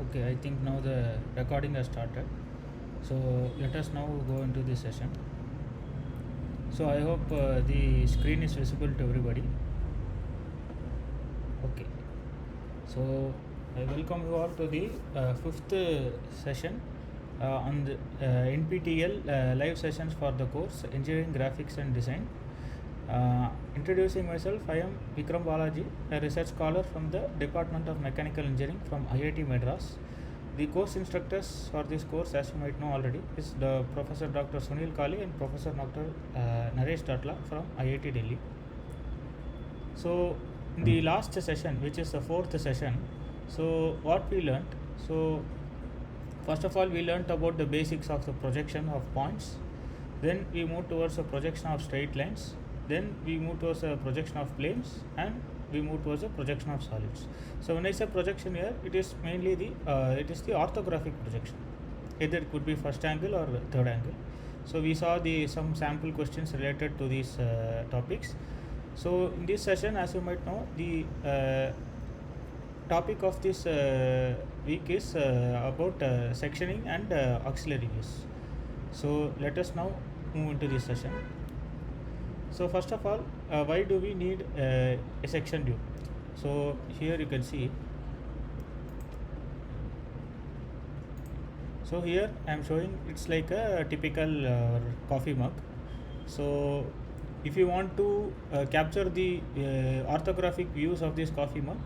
Okay, I think now the recording has started. So let us now go into this session. So I hope the screen is visible to everybody. Okay. So I welcome you all to the fifth session on the NPTEL live sessions for the course Engineering Graphics and Design. Introducing myself, I am Vikram Balaji, a research scholar from the Department of Mechanical Engineering from IIT Madras. The course instructors for this course, as you might know already, is the Professor Dr. Sunil Kali and Professor Dr. Naresh Tatla from IIT Delhi. So in the last session, which is the fourth session, so what we learnt, so first of all we learnt about the basics of the projection of points, then we moved towards the projection of straight lines, then we move towards a projection of planes, and we move towards a projection of solids. So when I say projection here, it is mainly the orthographic projection. Either it could be first angle or third angle. So we saw some sample questions related to these topics. So in this session, as you might know, the topic of this week is about sectioning and auxiliaries. So let us now move into this session. So first of all, why do we need a section view? So here you can see. So here I am showing it's like a typical coffee mug. So if you want to capture the orthographic views of this coffee mug,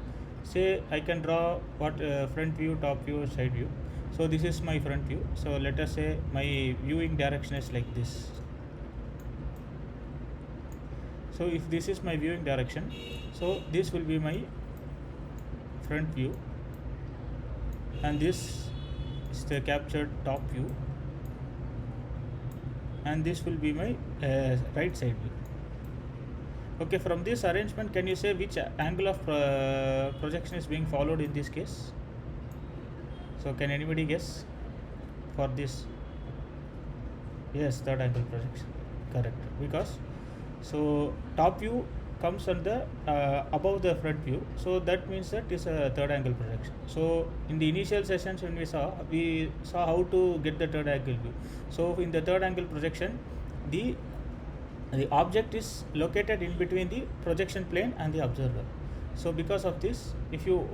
say I can draw what front view, top view, side view. So this is my front view. So let us say my viewing direction is like this. So if this is my viewing direction, so this will be my front view, and this is the captured top view, and this will be my right side view. Okay, from this arrangement, can you say which angle of projection is being followed in this case? So can anybody guess for this? Yes, third angle projection, correct, because so top view comes on the above the front view, so that means that is a third angle projection. So in the initial sessions when we saw how to get the third angle view. So in the third angle projection, the object is located in between the projection plane and the observer. So because of this, if you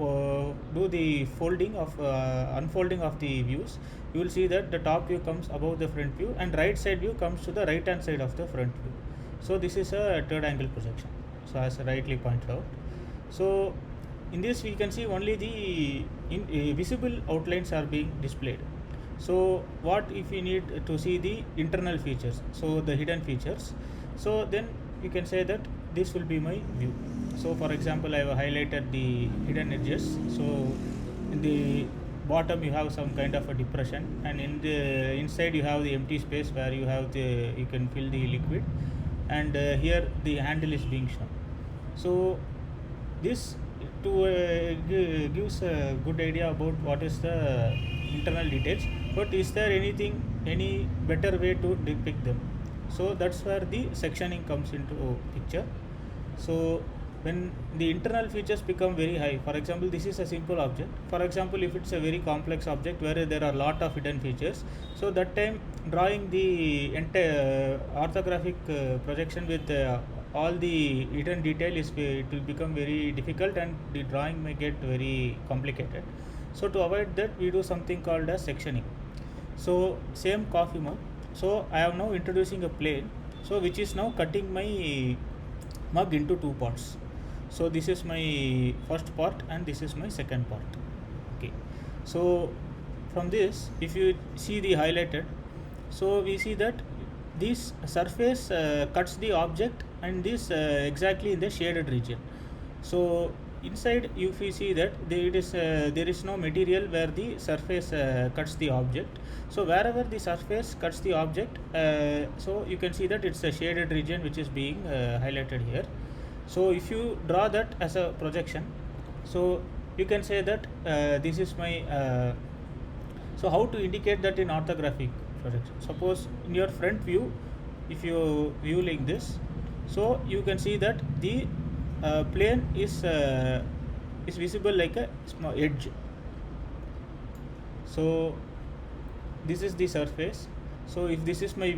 do the unfolding of the views, you will see that the top view comes above the front view and right side view comes to the right hand side of the front view. So this is a third angle projection, so as rightly pointed out. So in this we can see only the visible outlines are being displayed. So what if we need to see the internal features, so the hidden features, so then you can say that this will be my view. So for example, I have highlighted the hidden edges. So in the bottom you have some kind of a depression, and in the inside you have the empty space where you can fill the liquid, and here the handle is being shown. So this gives a good idea about what is the internal details, but is there any better way to depict them? So that's where the sectioning comes into picture. So when the internal features become very high, for example, this is a simple object. For example, if it's a very complex object where there are a lot of hidden features, so that time drawing the entire orthographic projection with all the hidden detail it will become very difficult, and the drawing may get very complicated. So to avoid that, we do something called as sectioning. So same coffee mug. So I am now introducing a plane, so which is now cutting my mug into two parts. So this is my first part and this is my second part. Okay, so from this, if you see the highlighted, so we see that this surface cuts the object, and this exactly in the shaded region. So inside, if you see that there is no material where the surface cuts the object. So wherever the surface cuts the object, so you can see that it's a shaded region which is being highlighted here. So if you draw that as a projection, so you can say that this is my so how to indicate that in orthographic projection? Suppose in your front view, if you view like this, so you can see that the plane is visible like a small edge. So this is the surface. So if this is my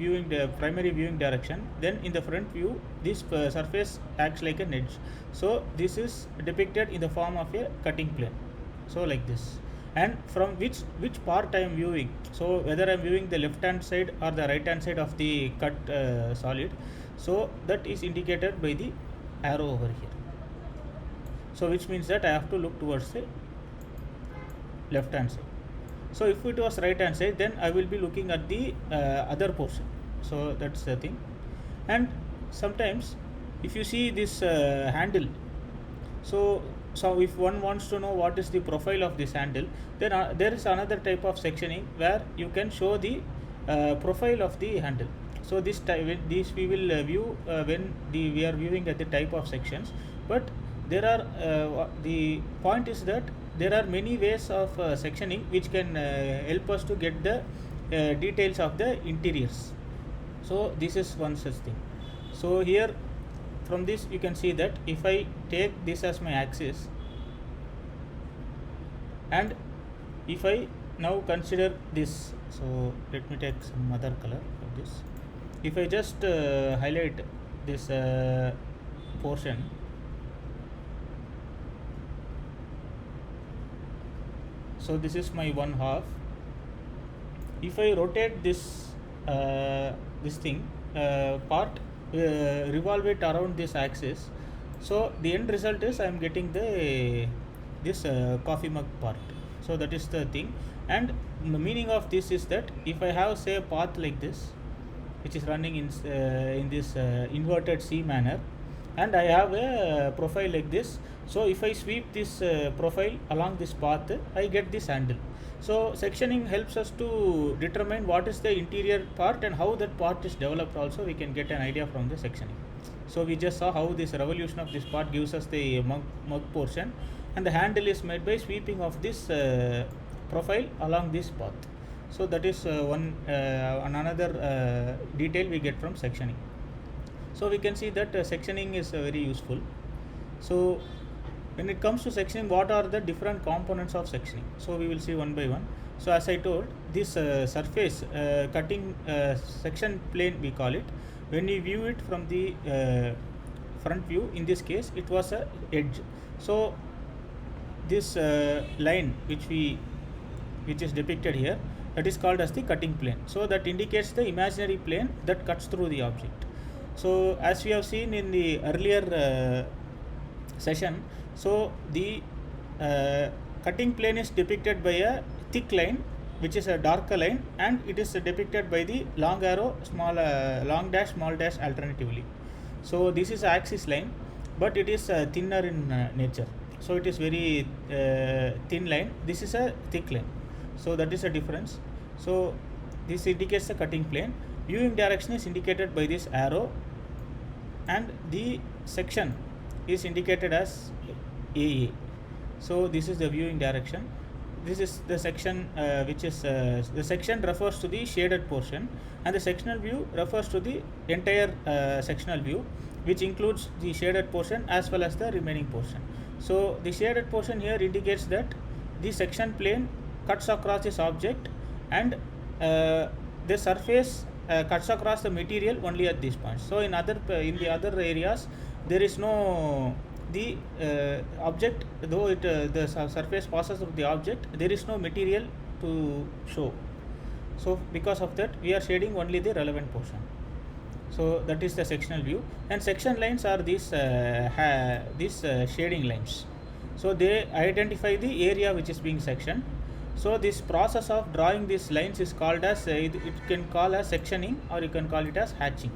primary viewing direction, then in the front view this surface acts like an edge. So this is depicted in the form of a cutting plane, so like this. And from which part I am viewing, so whether I am viewing the left hand side or the right hand side of the cut solid, so that is indicated by the arrow over here. So which means that I have to look towards the left hand side. So if it was right hand side, then I will be looking at the other portion. So that's the thing. And sometimes if you see this handle, so if one wants to know what is the profile of this handle, then there is another type of sectioning where you can show the profile of the handle. So this we will view when we are viewing at the type of sections. But there are the point is that there are many ways of sectioning which can help us to get the details of the interiors. So this is one such thing. So here from this you can see that if I take this as my axis, and if I now consider this, so let me take some other color for this. If I just highlight this portion, so this is my one half. If I rotate this this thing part, revolve it around this axis, so the end result is I am getting this coffee mug part. So that is the thing. And the meaning of this is that if I have, say, a path like this which is running in this inverted C manner, and I have a profile like this, so if I sweep this profile along this path, I get this handle. So sectioning helps us to determine what is the interior part and how that part is developed. Also we can get an idea from the sectioning. So we just saw how this revolution of this part gives us the mug portion, and the handle is made by sweeping of this profile along this path. So that is another detail we get from sectioning. So we can see that sectioning is very useful. So when it comes to sectioning, what are the different components of sectioning? So we will see one by one. So as I told, this surface cutting section plane we call it. When we view it from the front view, in this case it was a edge. So this line which is depicted here, that is called as the cutting plane. So that indicates the imaginary plane that cuts through the object. So as we have seen in the earlier session, so the cutting plane is depicted by a thick line which is a darker line, and it is depicted by the long arrow, long dash, small dash alternatively. So this is axis line, but it is thinner in nature. So it is very thin line. This is a thick line. So that is a difference. So this indicates the cutting plane. Viewing direction is indicated by this arrow, and the section is indicated as AA. So this is the viewing direction. This is the section which is the section refers to the shaded portion, and the sectional view refers to the entire sectional view, which includes the shaded portion as well as the remaining portion. So the shaded portion here indicates that the section plane cuts across this object, and the surface cuts across the material only at this point. So in the other areas there is no the object, though the surface passes through the object, there is no material to show. So because of that we are shading only the relevant portion. So that is the sectional view, and section lines are these shading lines. So they identify the area which is being sectioned. So this process of drawing these lines is called as it can call as sectioning, or you can call it as hatching.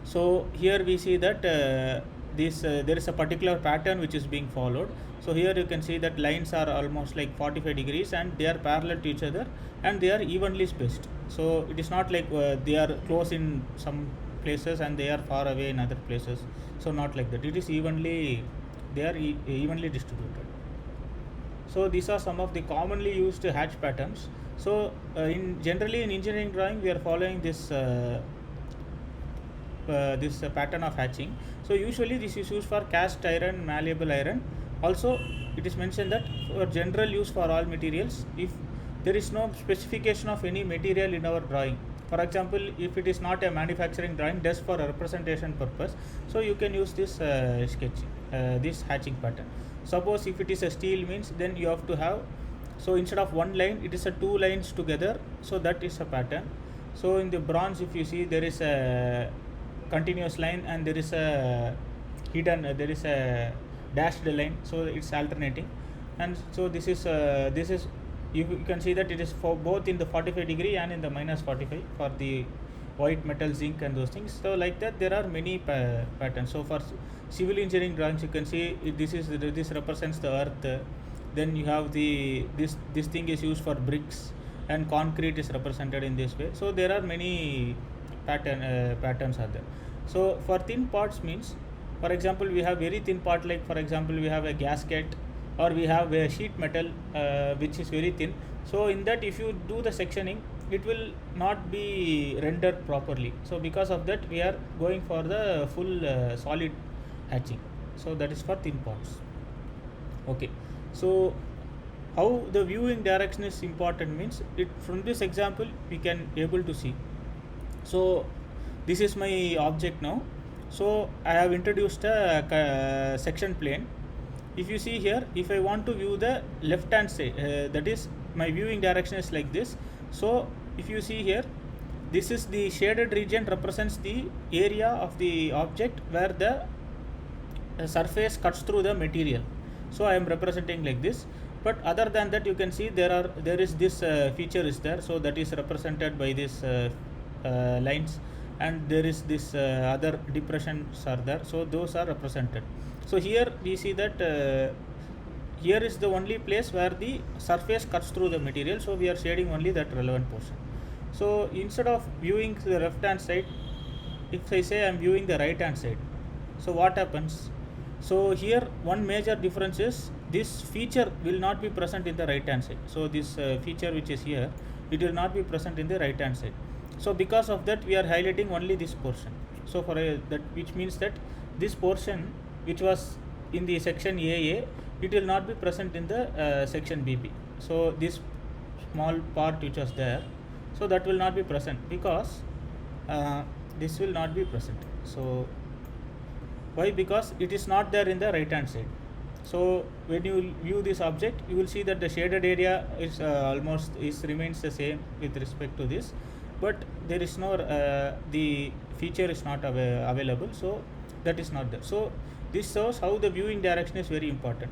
So here we see that there is a particular pattern which is being followed. So here you can see that lines are almost like 45 degrees, and they are parallel to each other, and they are evenly spaced. So it is not like they are close in some places and they are far away in other places. So not like that. It is evenly distributed. So these are some of the commonly used hatch patterns. So generally in engineering drawing we are following this pattern of hatching. So usually this is used for cast iron, malleable iron. Also it is mentioned that for general use for all materials, if there is no specification of any material in our drawing. For example, if it is not a manufacturing drawing just for a representation purpose, so you can use this sketch, this hatching pattern. Suppose if it is a steel means, then you have to have, so instead of one line it is a two lines together, so that is a pattern. So in the bronze, if you see, there is a continuous line and there is a hidden, there is a dashed line, so it's alternating. And so this is you can see that it is for both in the 45 degree and in the minus 45 for the white metal, zinc and those things. So like that there are many patterns. So for civil engineering drawings, you can see this represents the earth. Then you have this thing is used for bricks, and concrete is represented in this way. So there are many patterns are there. So for thin parts means, for example, we have very thin part, like for example we have a gasket, or we have a sheet metal which is very thin. So in that, if you do the sectioning, it will not be rendered properly. So because of that, we are going for the full solid hatching. So that is for thin parts. Okay, so how the viewing direction is important means, it from this example we can able to see. So this is my object now. So I have introduced a section plane. If you see here, if I want to view the left hand side, that is my viewing direction is like this. So if you see here, this is the shaded region represents the area of the object where the surface cuts through the material. So I am representing like this. But other than that, you can see there is this feature is there, so that is represented by this lines, and there is this other depressions are there, so those are represented. So here we see that here is the only place where the surface cuts through the material, so we are shading only that relevant portion. So instead of viewing the left hand side, if I say I am viewing the right hand side, so what happens? So here one major difference is this feature will not be present in the right hand side. So this feature which is here, it will not be present in the right hand side. So because of that, we are highlighting only this portion. So for that, which means that this portion which was in the section AA, it will not be present in the section BB. So this small part which was there, so that will not be present, because this will not be present. So why? Because it is not there in the right hand side. So when you view this object, you will see that the shaded area is almost remains the same with respect to this, but there is no the feature is not available, so that is not there. So this shows how the viewing direction is very important.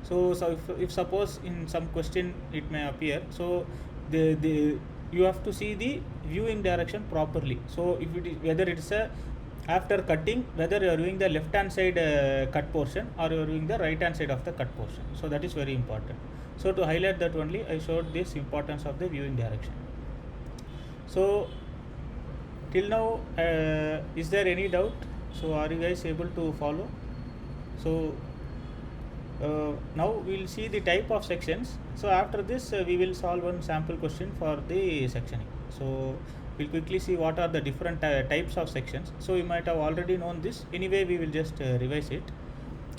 So if suppose in some question it may appear, so the you have to see the viewing direction properly. So if it is, whether it is a after cutting, whether you are viewing the left hand side cut portion, or you are viewing the right hand side of the cut portion. So that is very important. So to highlight that only, I showed this importance of the viewing direction. So till now, is there any doubt? So are you guys able to follow? So now we will see the type of sections. So after this, we will solve one sample question for the sectioning. So we'll quickly see what are the different types of sections. So you might have already known this. Anyway, we will just revise it.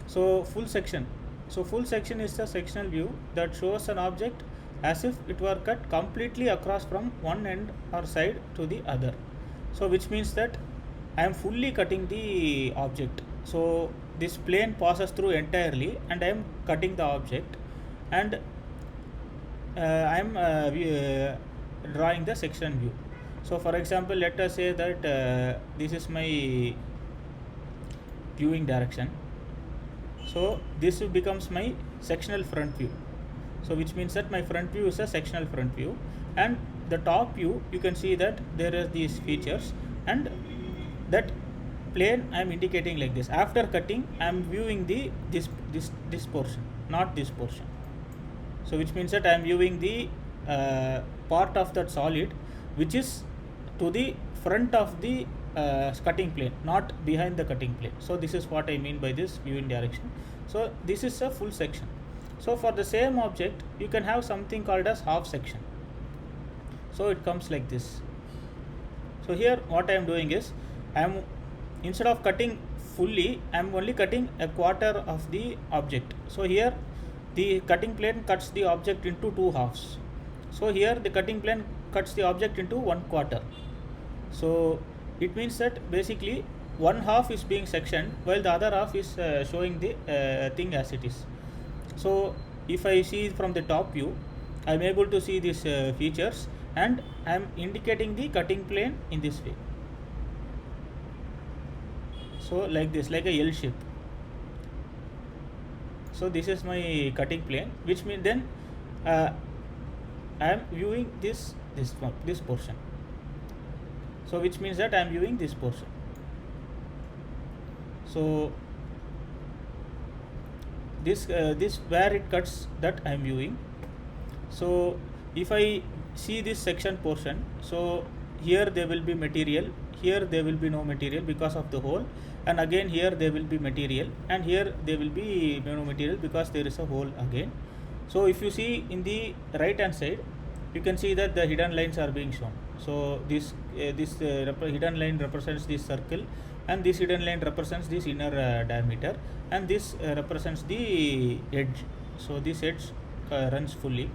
So full section. So full section is a sectional view that shows an object as if it were cut completely across from one end or side to the other. So which means that I am fully cutting the object. So this plane passes through entirely, and I am cutting the object, and I am drawing the section view. So for example, let us say that this is my viewing direction. So this becomes my sectional front view. So which means that my front view is a sectional front view, and the top view, you can see that there are these features, and that plane I am indicating like this. After cutting, I am viewing this portion, not this portion. So which means that I am viewing the part of that solid which is to the front of the cutting plane, not behind the cutting plane. So this is what I mean by this viewing direction. So this is a full section. So for the same object, you can have something called as half section. So it comes like this. So here what I am doing is, I am, instead of cutting fully, I am only cutting a quarter of the object. So here the cutting plane cuts the object into two halves. So here the cutting plane cuts the object into 1/4. So it means that basically one half is being sectioned while the other half is showing the thing as it is. So if I see from the top view, I am able to see these features, and I am indicating the cutting plane in this way. So like this, like a L shape. So this is my cutting plane, which means then uh, I am viewing this portion. So which means that I am viewing this portion. So this where it cuts, that I am viewing. So if I see this section portion, so here there will be material, here there will be no material because of the hole, and again here there will be material, and here there will be no material because there is a hole again. So if you see in the right hand side, you can see that the hidden lines are being shown. So this hidden line represents this circle, and this hidden line represents this inner diameter, and this represents the edge. So this edge runs fully.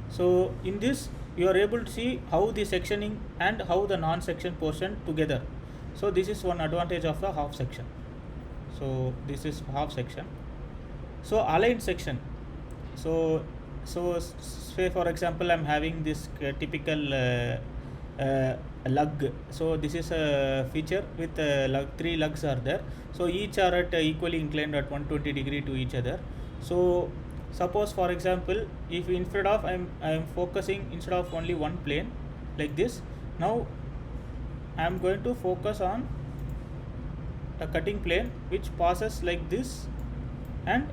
So in this you are able to see how the sectioning and how the non-section portion together. So this is one advantage of a half section. So this is half section. So aligned section. So say for example I'm having this typical lug. So this is a feature with three lugs are there. So each are at equally inclined at 120 degree to each other. So suppose for example, if instead of I am focusing instead of only one plane like this, now I am going to focus on a cutting plane which passes like this and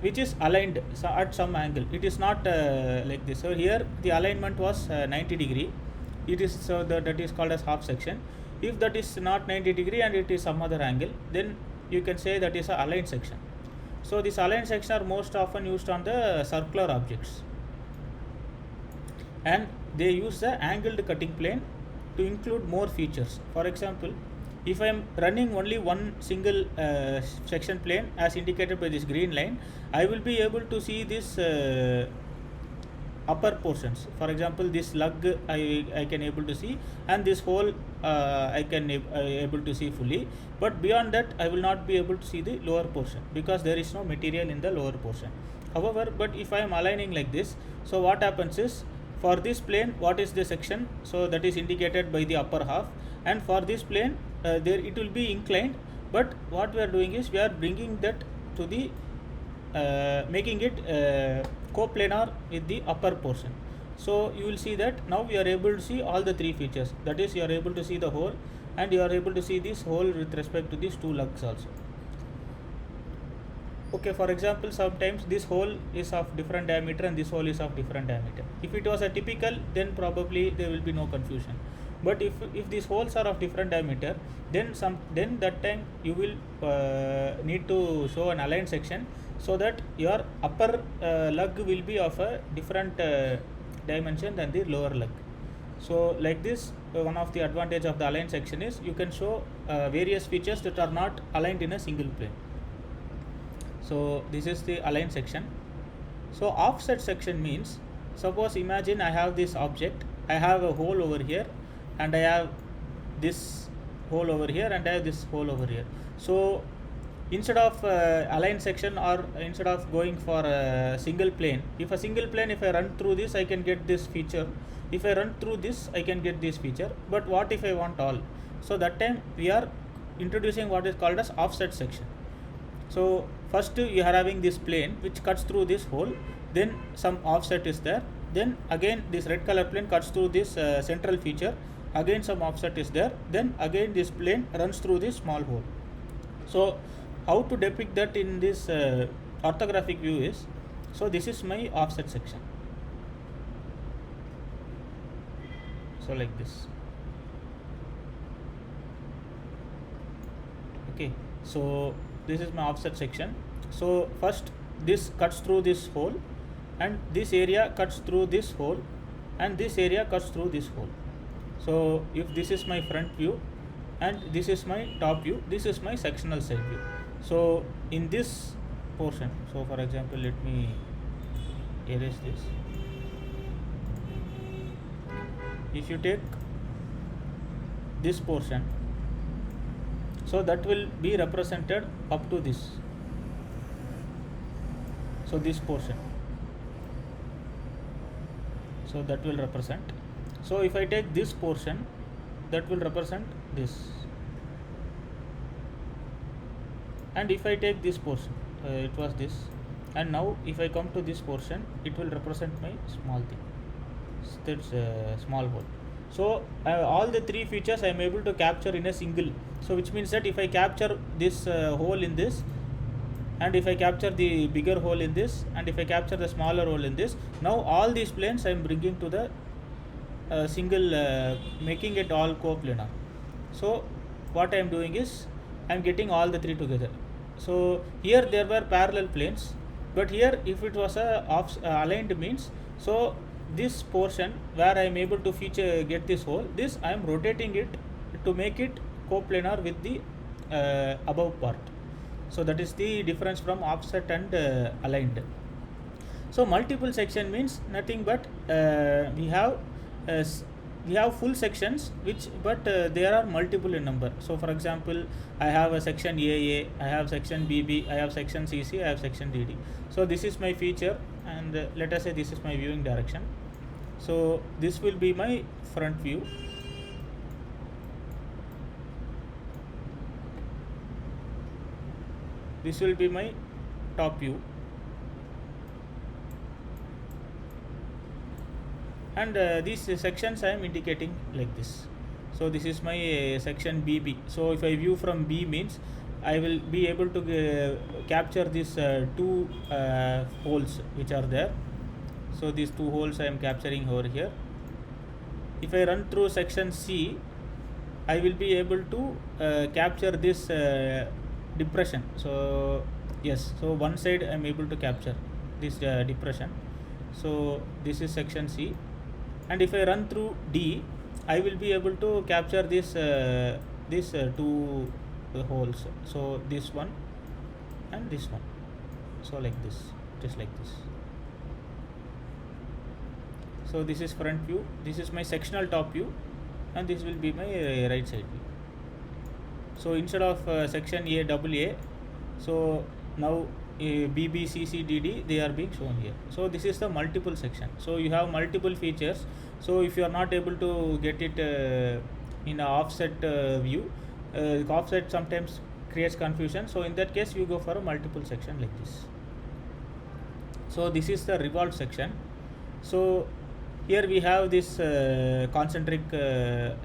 which is aligned at some angle. It is not like this. So here the alignment was 90 degree. It is so that is called as half section. If that is not 90 degree and it is some other angle, then you can say that is a aligned section. So this aligned section are most often used on the circular objects, and they use the angled cutting plane to include more features. For example, if I am running only one single section plane as indicated by this green line, I will be able to see this upper portions. For example, this lug I can able to see, and this hole I can able to see fully, but beyond that I will not be able to see the lower portion because there is no material in the lower portion. However, but if I am aligning like this, so what happens is, for this plane what is the section, so that is indicated by the upper half, and for this plane there it will be inclined, but what we are doing is we are bringing that to the making it coplanar with the upper portion. So you will see that now we are able to see all the three features, that is you are able to see the hole, and you are able to see this hole with respect to these two lugs also. Okay, for example, sometimes this hole is of different diameter and this hole is of different diameter. If it was a typical, then probably there will be no confusion. But if these holes are of different diameter, then that time you will need to show an aligned section, so that your upper lug will be of a different dimension than the lower lug. So like this, one of the advantage of the aligned section is you can show various features that are not aligned in a single plane. So this is the aligned section. So offset section means, suppose imagine I have this object, I have a hole over here, and I have this hole over here, and I have this hole over here. So instead of aligned section, or instead of going for a single plane, if I run through this, I can get this feature. If I run through this, I can get this feature. But what if I want all? So that time we are introducing what is called as offset section. So first you are having this plane which cuts through this hole, then some offset is there, then again this red color plane cuts through this central feature, again some offset is there, then again this plane runs through this small hole. So how to depict that in this orthographic view is, so this is my offset section. So like this. Okay, so this is my offset section. So first this cuts through this hole, and this area cuts through this hole, and this area cuts through this hole. So if this is my front view and this is my top view, this is my sectional side view. So in this portion, so for example, let me erase this. if you take this portion, so that will be represented up to this. So this portion, so that will represent. So if I take this portion, that will represent this, and if I take this portion, it was this, and now if I come to this portion, it will represent my small thing, that's a small hole. So all the three features I am able to capture in a single. So which means that if I capture this hole in this, and if I capture the bigger hole in this, and if I capture the smaller hole in this, now all these planes I am bringing to the single, making it all coplanar. So what I am doing is I am getting all the three together. So here there were parallel planes, but here if it was aligned means, so this portion where I am able to get this hole, this I am rotating it to make it coplanar with the above part. So that is the difference from offset and aligned. So multiple section means nothing but we have full sections but there are multiple in number. So for example, I have a section AA, I have section BB, I have section CC, I have section DD. So this is my feature, and let us say this is my viewing direction. So this will be my front view. This will be my top view, and these sections I am indicating like this. So this is my section BB. So if I view from B means I will be able to capture these two holes which are there. So these two holes I am capturing over here. If I run through section C, I will be able to capture this depression. So yes, so one side I am able to capture this depression. So this is section C, and if I run through D, I will be able to capture this two holes. So this one and this one. So like this, just like this. So this is front view, this is my sectional top view, and this will be my right side view. So instead of section AA, so now BB, CC, DD, they are being shown here. So this is the multiple section. So you have multiple features. So if you are not able to get it in a offset view, offset sometimes creates confusion. So in that case, you go for a multiple section like this. So this is the revolve section. So here we have this concentric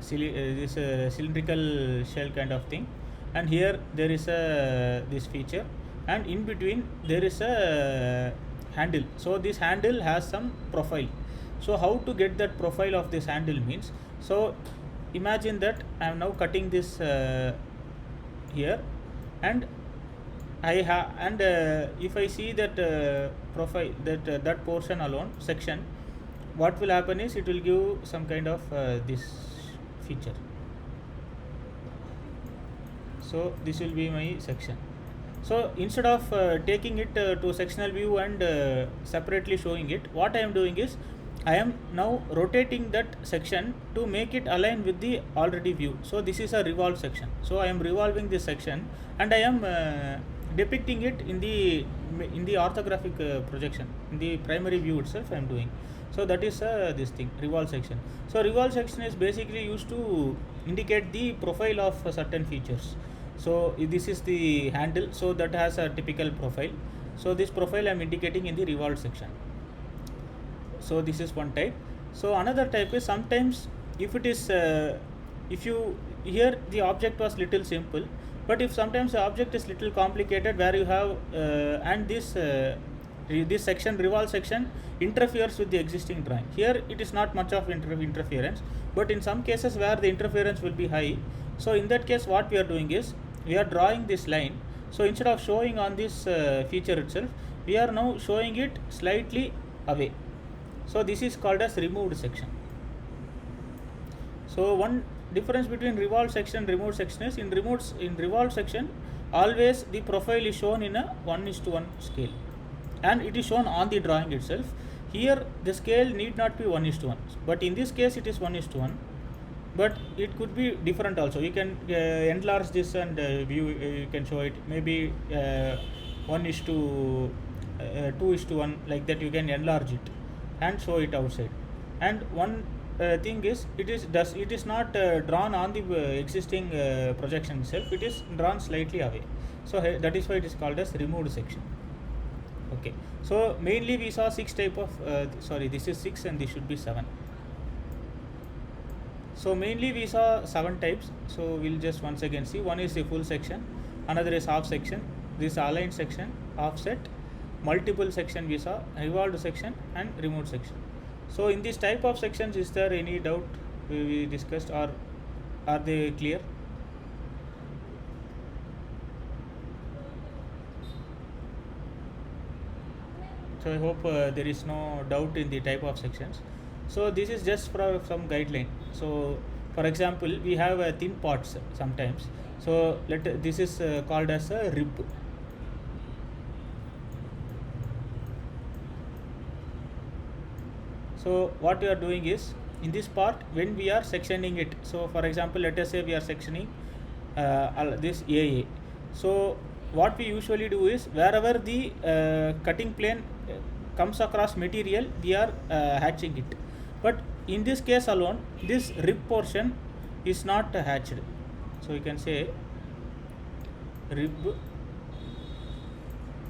cylindrical shell kind of thing, and here there is this feature, and in between there is a handle. So this handle has some profile. So how to get that profile of this handle means, so imagine that I am now cutting this here, and if I see that profile, that portion alone section, what will happen is it will give some kind of this feature. So this will be my section. So instead of taking it to sectional view and separately showing it, what I am doing is I am now rotating that section to make it align with the already view. So this is a revolve section. So I am revolving this section, and I am depicting it in the orthographic projection, in the primary view itself I am doing. So that is this thing, revolve section. So revolve section is basically used to indicate the profile of certain features. So this is the handle, so that has a typical profile. So this profile I am indicating in the revolve section. So this is one type. So another type is sometimes if it is if you here the object was little simple, but if sometimes the object is little complicated, where you have and this section, revolve section, interferes with the existing drawing. Here it is not much of interference, but in some cases where the interference will be high, so in that case what we are doing is we are drawing this line. So instead of showing on this feature itself, we are now showing it slightly away. So this is called as removed section. So one difference between revolve section and removed section is in revolve section always the profile is shown in a 1:1 scale, and it is shown on the drawing itself. Here the scale need not be 1:1, but in this case it is 1:1, but it could be different also. You can enlarge this and view, you can show it maybe 2:1, like that. You can enlarge it and show it outside. And one thing is, it is not drawn on the existing projection itself. It is drawn slightly away. So that is why it is called as removed section. Okay, so mainly we saw 6 type of sorry, this is 6 and this should be 7. So mainly we saw 7 types. So we'll just once again see. One is the full section, another is half section, this aligned section, offset, multiple section we saw, revolved section and removed section. So in this type of sections, is there any doubt we discussed, or are they clear? So I hope there is no doubt in the type of sections. So this is just for some guideline. So for example, we have thin parts sometimes. So this is called as a rib. So what we are doing is, in this part when we are sectioning it, so for example let us say we are sectioning this AA. So what we usually do is, wherever the cutting plane comes across material, we are hatching it. But in this case alone, this rib portion is not hatched. So you can say rib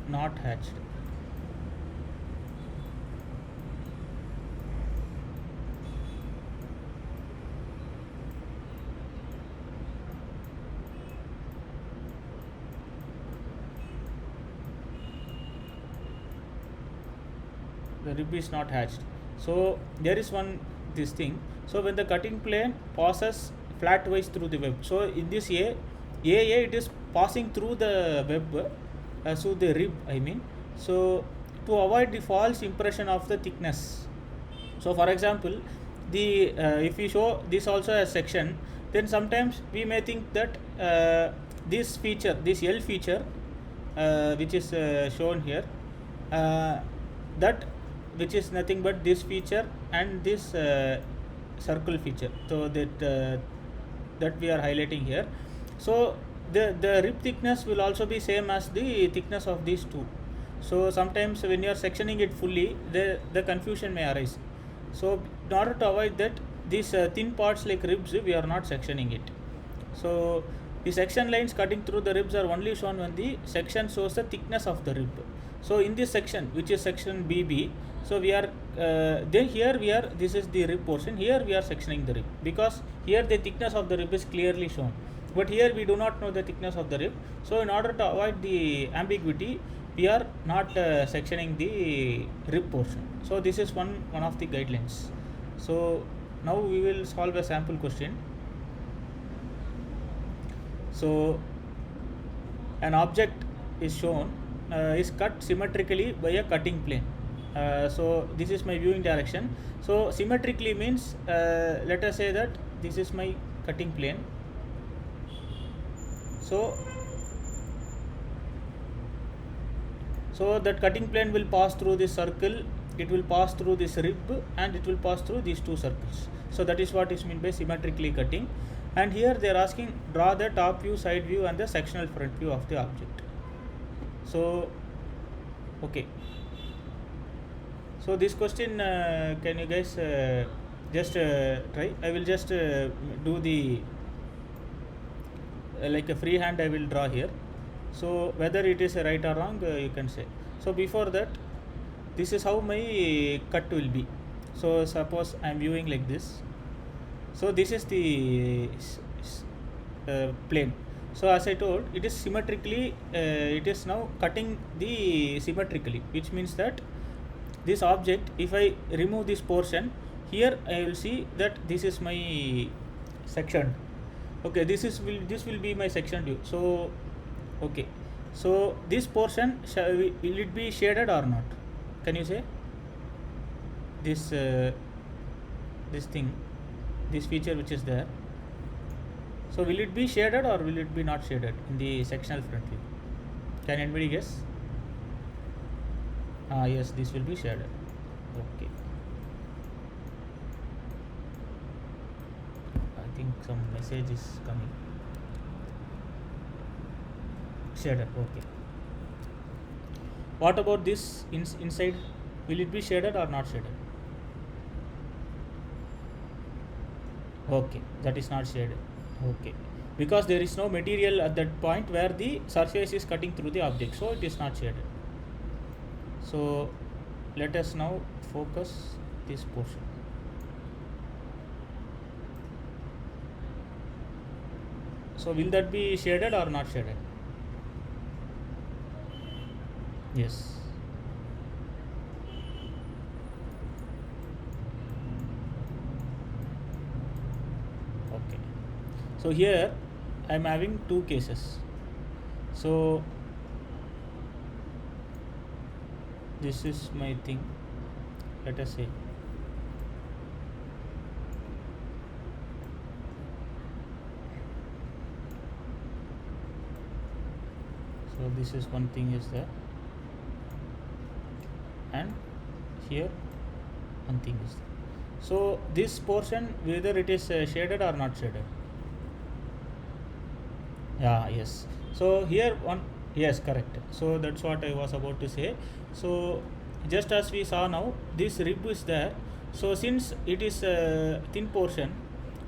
not hatched. The rib is not hatched. So there is one this thing. So when the cutting plane passes flatwise through the web, so in this AA it is passing through the web, so the rib I mean. So to avoid the false impression of the thickness, so for example, the if we show this also as section, then sometimes we may think that this feature, this L feature, which is shown here, that which is nothing but this feature and this circle feature, so that we are highlighting here. So the rib thickness will also be same as the thickness of these two. So sometimes when you are sectioning it fully, the confusion may arise. So in order to avoid that, these thin parts like ribs, we are not sectioning it. So the section lines cutting through the ribs are only shown when the section shows the thickness of the rib. So in this section, which is section BB, so we are then here we are, this is the rib portion, here we are sectioning the rib, because here the thickness of the rib is clearly shown, but here we do not know the thickness of the rib. So in order to avoid the ambiguity, we are not sectioning the rib portion. So this is one of the guidelines. So now we will solve a sample question. So an object is shown, is cut symmetrically by a cutting plane. So this is my viewing direction. So symmetrically means, let us say that this is my cutting plane. So that cutting plane will pass through this circle, it will pass through this rib, and it will pass through these two circles. So that is what is meant by symmetrically cutting. And here they are asking, draw the top view, side view and the sectional front view of the object. So okay, so this question, can you guys just try? I will just do the like a free hand I will draw here. So whether it is right or wrong, you can say. So before that, this is how my cut will be. So suppose I am viewing like this. So this is the plane. So as I told, it is symmetrically, it is now cutting the symmetrically, which means that this object, if I remove this portion, here I will see that this is my section. Okay, this will be my section view. So okay, so this portion will it be shaded or not? Can you say this this thing, this feature which is there? So will it be shaded or will it be not shaded in the sectional front view? Can anybody guess? Yes, this will be shaded. Oh. some message is coming. Shaded, okay. What about this inside? Will it be shaded or not shaded? Okay, that is not shaded. Okay, because there is no material at that point where the surface is cutting through the object, so it is not shaded. So let us now focus this portion. So will that be shaded or not shaded? Yes. Okay. So here I am having two cases. So this is my thing. Let us say. So this is one thing is there, and here one thing is there. So this portion, whether it is shaded or not shaded. Yeah, yes. So here one, yes, correct. So that's what I was about to say. So just as we saw now, this rib is there. So since it is a thin portion,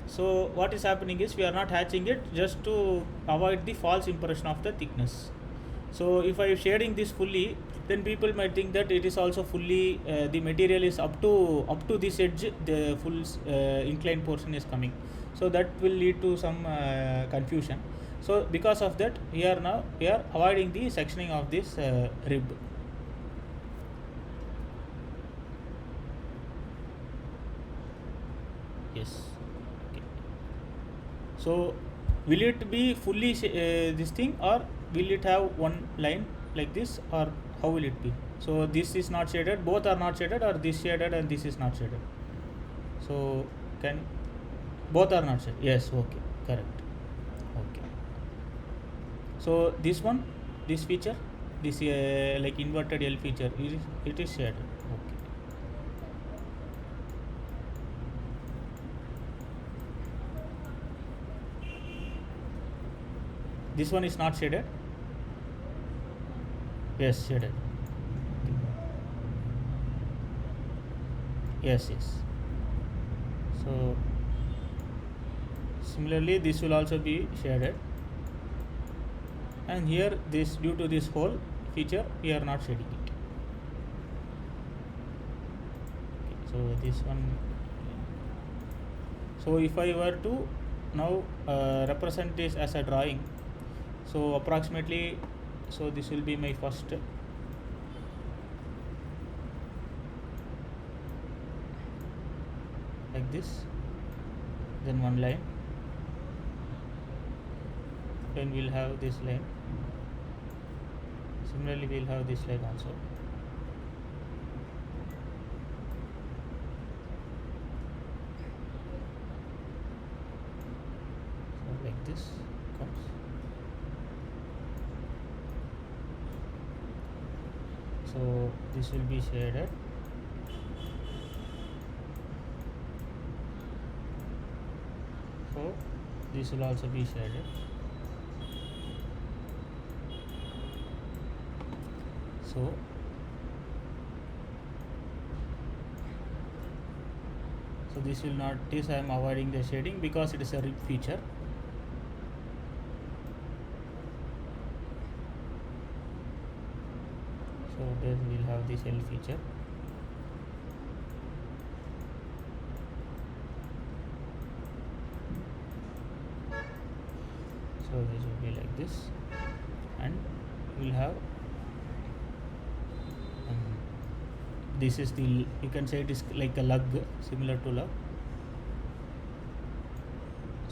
so what is happening is we are not hatching it just to avoid the false impression of the thickness. So if I am shading this fully, then people might think that it is also fully the material is up to this edge, the full inclined portion is coming. So that will lead to some confusion. So because of that, we are avoiding the sectioning of this rib. Yes. Okay. So will it be fully this thing, or will it have one line like this, or how will it be? So this is not shaded, both are not shaded, or this shaded and this is not shaded. So can both are not shaded? Yes. Okay. Correct. Okay. So this one, this feature, this like inverted L feature, it is shaded. Okay. This one is not shaded. Yes, shaded. Yes. So similarly, this will also be shaded, and here this, due to this whole feature, we are not shading it. Okay, so this one. So if I were to now represent this as a drawing, so approximately, so this will be my first. Like this, then one line, then we'll have this line. Similarly, we'll have this line also. So like this comes. So this will be shaded. So this will also be shaded. So this will not, this I am avoiding the shading because it is a rib feature. So there we will have this L feature. So this will be like this, and we will have this is the, you can say it is like a lug, similar to lug.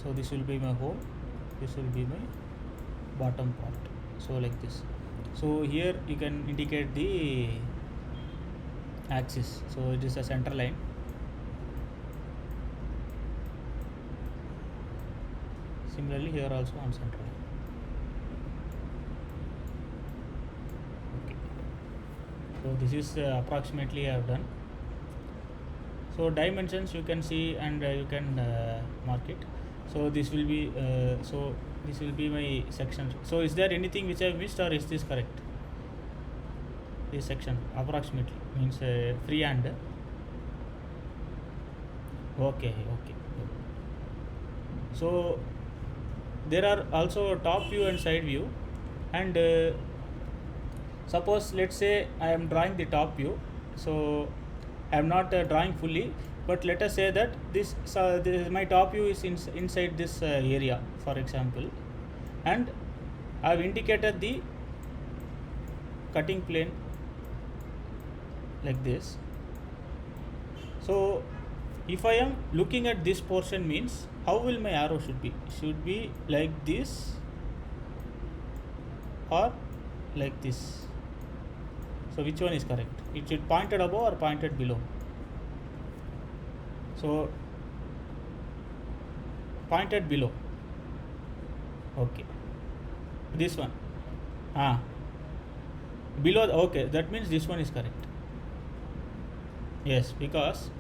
So this will be my hole, this will be my bottom part. So like this. So here you can indicate the axis. So it is a center line. Similarly here also on center line. Okay. So this is approximately I have done. So dimensions you can see, and you can mark it. So this will be this will be my section. So is there anything which I missed, or is this correct? This section approximately means freehand. Okay. So there are also top view and side view, and suppose let's say I am drawing the top view. So I am not drawing fully, but let us say that this my top view is inside this area, for example, and I have indicated the cutting plane like this. So if I am looking at this portion, means how will my arrow should be? Should be like this or like this? So which one is correct? It should pointed above or pointed below? So pointed below. Okay. This one. Below. Okay, that means this one is correct. Yes, because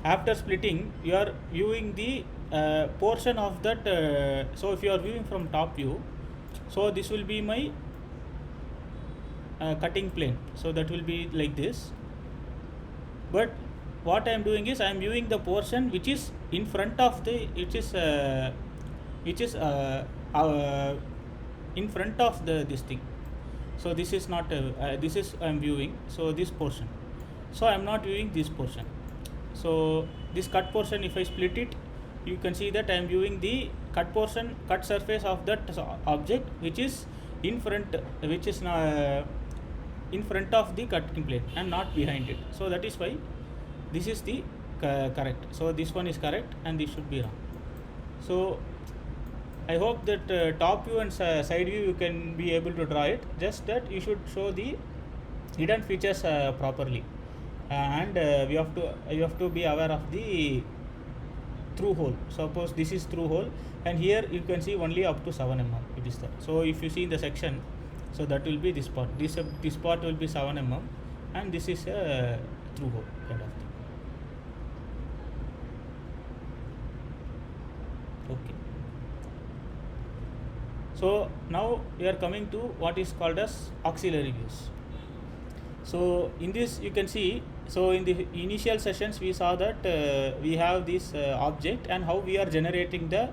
after splitting you are viewing the portion of that. So if you are viewing from top view, so this will be my cutting plane. So that will be like this. But what I am doing is I am viewing the portion which is in front of the in front of the this thing. So this is not this is I am viewing. So this portion. So I am not viewing this portion. So this cut portion, if I split it, you can see that I am viewing the cut portion, cut surface of that object which is in front, which is in front of the cutting plane and not behind it. So that is why this is the correct. So this one is correct and this should be wrong. So I hope that top view and side view you can be able to draw it. Just that you should show the hidden features properly, and you have to be aware of the through hole. Suppose this is through hole, and here you can see only up to 7 mm it is there. So if you see in the section, so that will be this part. This part will be 7 mm, and this is a through hole kind of thing. Okay. So now we are coming to what is called as auxiliary views. So in this you can see, so in the initial sessions we saw that we have this object and how we are generating the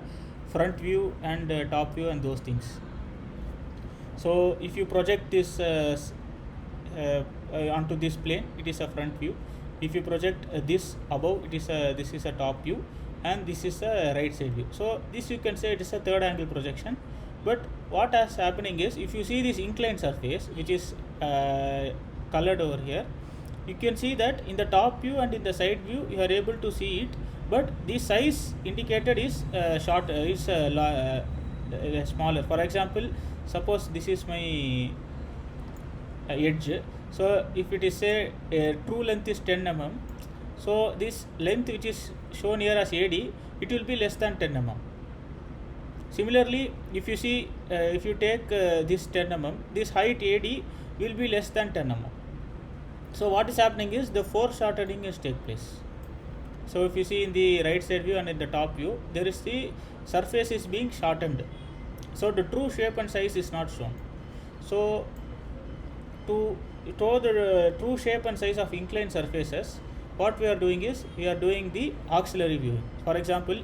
front view and top view and those things. So if you project this onto this plane, it is a front view. If you project this above, it is this is a top view, and this is a right side view. So this you can say it is a third angle projection. But what is happening is, if you see this inclined surface which is colored over here, you can see that in the top view and in the side view you are able to see it, but the size indicated is smaller. For example, suppose this is my edge. So if it is say true length is 10 mm, so this length which is shown here as AD, it will be less than 10 mm. Similarly, if you see, if you take this 10 mm, this height AD will be less than 10 mm. So what is happening is the foreshortening is take place. So if you see in the right side view and in the top view, there is the surface is being shortened. So the true shape and size is not shown. So to show the true shape and size of inclined surfaces, what we are doing is we are doing the auxiliary viewing. For example,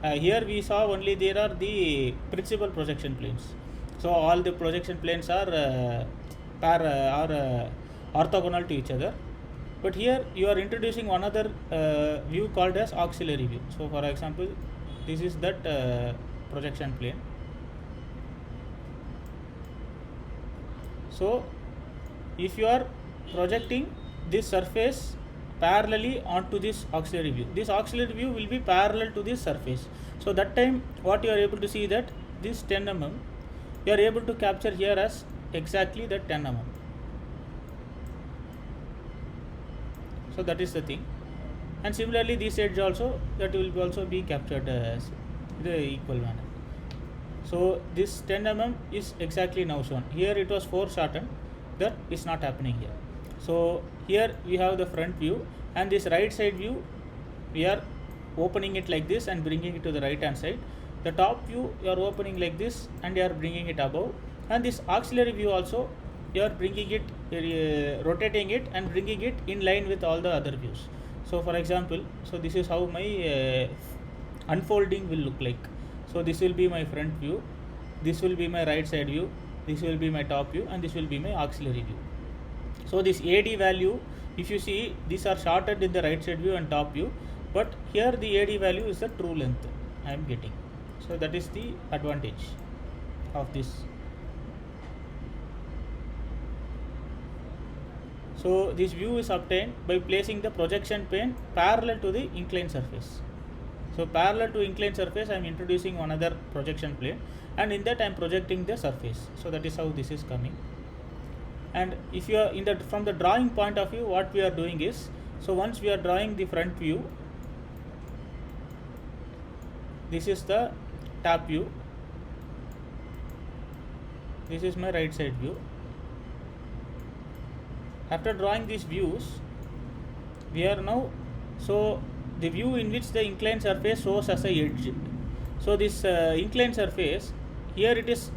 here we saw only there are the principal projection planes. So all the projection planes are orthogonal to each other. But here you are introducing one other view called as auxiliary view. So for example, this is that projection plane. So if you are projecting this surface parallelly onto this auxiliary view will be parallel to this surface. So that time what you are able to see that this 10 mm you are able to capture here as exactly that 10 mm. So that is the thing. And similarly this edge also, that will be also be captured as the equal manner. So this 10 mm is exactly now shown. Here it was foreshortened, that is not happening here. So here we have the front view, and this right side view we are opening it like this and bringing it to the right hand side. the top view you are opening like this and you are bringing it above, and this auxiliary view also you are bringing it, rotating it and bringing it in line with all the other views. So for example, so this is how my unfolding will look like. So this will be my front view, this will be my right side view, this will be my top view, and this will be my auxiliary view. So this AD value, if you see, these are shorted in the right side view and top view, but here the AD value is the true length I am getting. So that is the advantage of this. So this view is obtained by placing the projection plane parallel to the inclined surface. So parallel to inclined surface, I am introducing another projection plane, and in that I am projecting the surface. So that is how this is coming. And if you are in the from the drawing point of view, what we are doing is, so once we are drawing the front view, this is the top view, this is my right side view. After drawing these views, we are now, so the view in which the inclined surface shows as a edge. So this inclined surface, here it is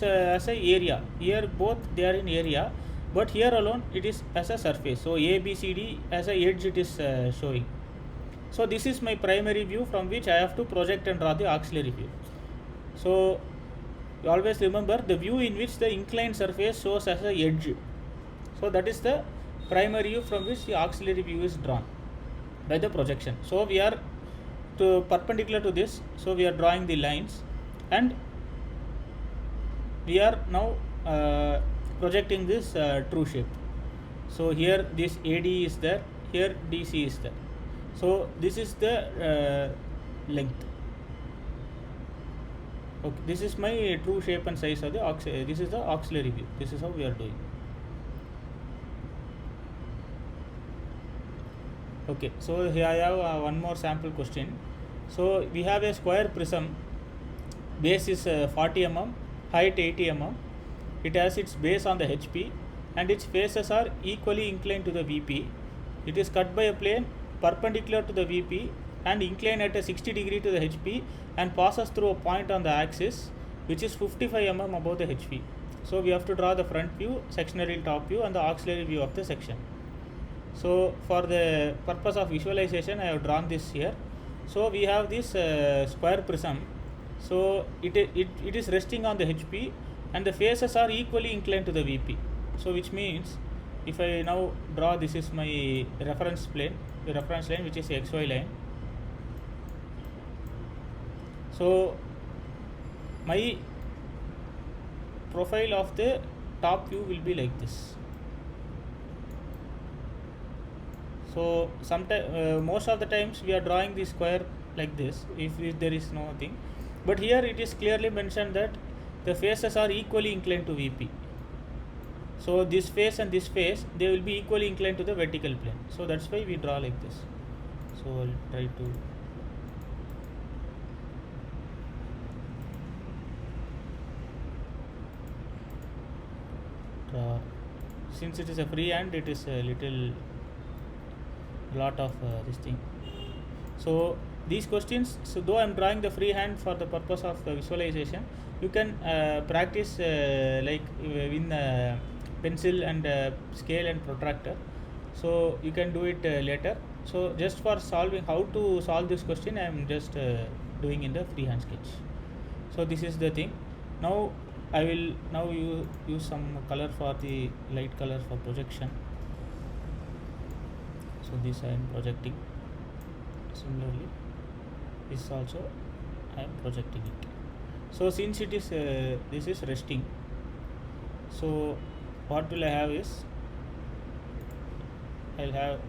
as a area, here both they are in area, but here alone it is as a surface. So ABCD as a edge it is showing. So this is my primary view from which I have to project and draw the auxiliary view. So you always remember the view in which the inclined surface shows as a edge. So that is the primary view from which the auxiliary view is drawn by the projection. So we are to perpendicular to this, so we are drawing the lines, and we are now projecting this true shape. So here this AD is there, here DC is there. So this is the length. Okay, this is my true shape and size of the auxiliary. This is the auxiliary view. This is how we are doing. Okay, so here I have one more sample question. So we have a square prism, base is 40 mm, height 80 mm. It has its base on the HP and its faces are equally inclined to the VP. It is cut by a plane perpendicular to the VP and inclined at a 60 degree to the HP and passes through a point on the axis which is 55 mm above the HP. So we have to draw the front view, sectionary top view, and the auxiliary view of the section. So for the purpose of visualization, I have drawn this here. So we have this square prism. So it is resting on the HP and the faces are equally inclined to the VP. So which means if I now draw, this is my reference plane, the reference line which is XY line. So my profile of the top view will be like this. So sometimes most of the times we are drawing the square like this if there is no thing, but here it is clearly mentioned that the faces are equally inclined to VP. So this face and this face, they will be equally inclined to the vertical plane. So that's why we draw like this. So I'll try to draw. Since it is a free hand, it is a lot of this thing. So these questions, so though I am drawing the free hand for the purpose of visualization, you can practice like in pencil and scale and protractor. So you can do it later. So just for solving, how to solve this question, I am just doing in the freehand sketch. So this is the thing. Now I will now use some color for the light color for projection. So this I am projecting. Similarly, this also I am projecting it. So since it is this is resting, so what will I have is, I'll have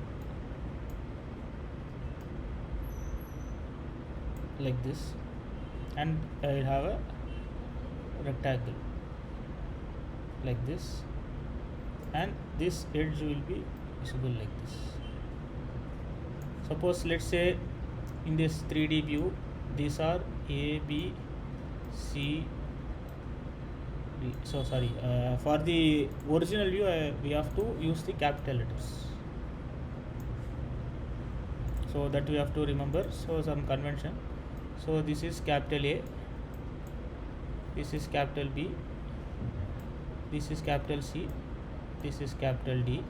like this, and I'll have a rectangle like this, and this edge will be visible like this. Suppose let's say in this 3D view, these are A, B, C, D. So sorry, for the original view we have to use the capital letters. So that we have to remember. So some convention. So this is capital A, this is capital B, this is capital C, this is capital D.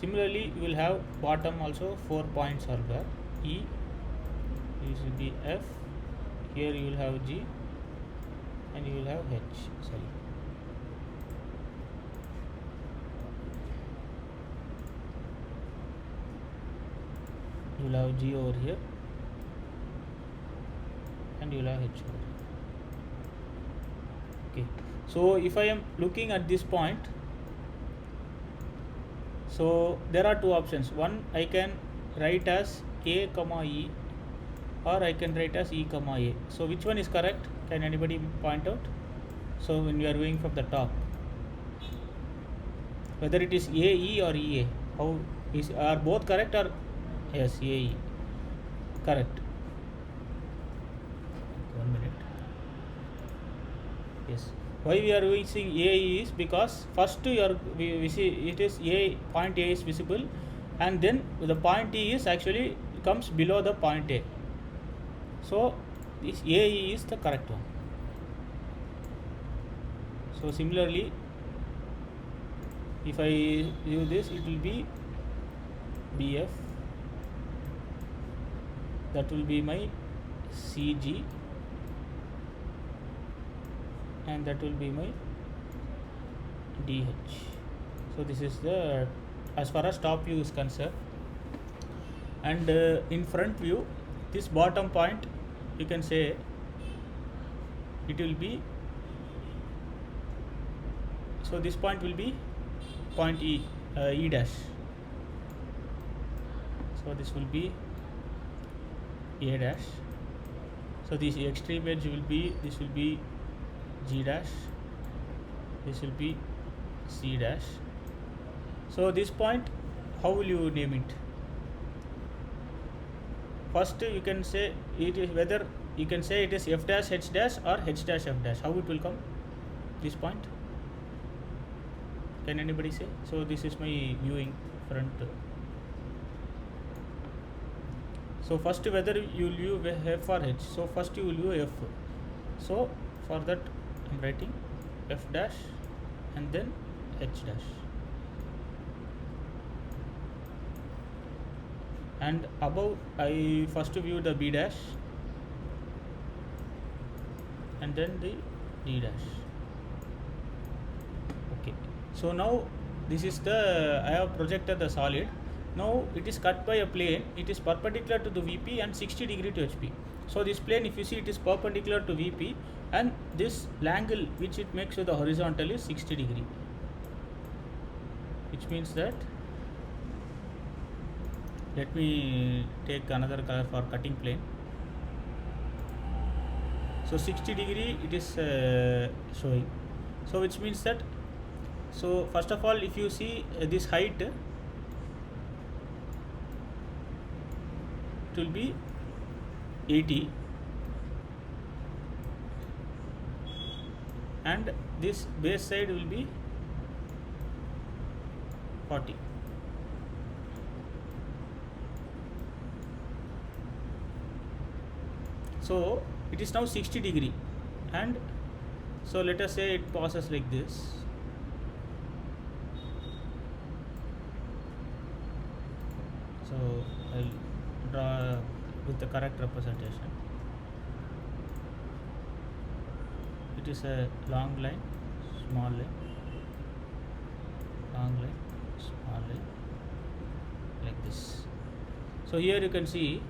Similarly, you will have bottom also 4 points are there. E, this will be F, here you will have G, and you will have H. Sorry. You will have G over here, and you will have H over here. Okay. So if I am looking at this point, so there are two options. One, I can write as A comma E, or I can write as E comma A. So which one is correct? Can anybody point out? So when we are going from the top, whether it is AE or EA, how is, are both correct, or yes, AE correct? 1 minute. Yes. Why we are using AE is because first we see it is A, point A is visible, and then the point E is actually comes below the point A. So this AE is the correct one. So similarly, if I use this, it will be BF, that will be my CG, and that will be my DH. So this is the, as far as top view is concerned. And in front view, this bottom point, you can say it will be, so this point will be point E, E dash. So this will be A dash. So this extreme edge will be, this will be G dash, this will be C dash. So this point, how will you name it? First you can say it is, whether you can say it is F dash H dash or H dash F dash. How it will come, this point? Can anybody say? So this is my viewing front. So first, whether you will use F or H. So first you will use F. So for that I am writing F dash and then H dash. And above I first view the B dash and then the D dash. Okay. So now this is the, I have projected the solid. Now it is cut by a plane, it is perpendicular to the VP and 60 degree to HP. So this plane, if you see, it is perpendicular to VP, and this angle which it makes with the horizontal is 60 degree, which means that, let me take another color for cutting plane. So 60 degree it is showing. So which means that, so first of all, if you see this height, it will be 80, and this base side will be 40. So it is now 60 degree, and so let us say it passes like this. So I'll draw with the correct representation. It is a long line, small line, long line, small line, like this. So here you can see,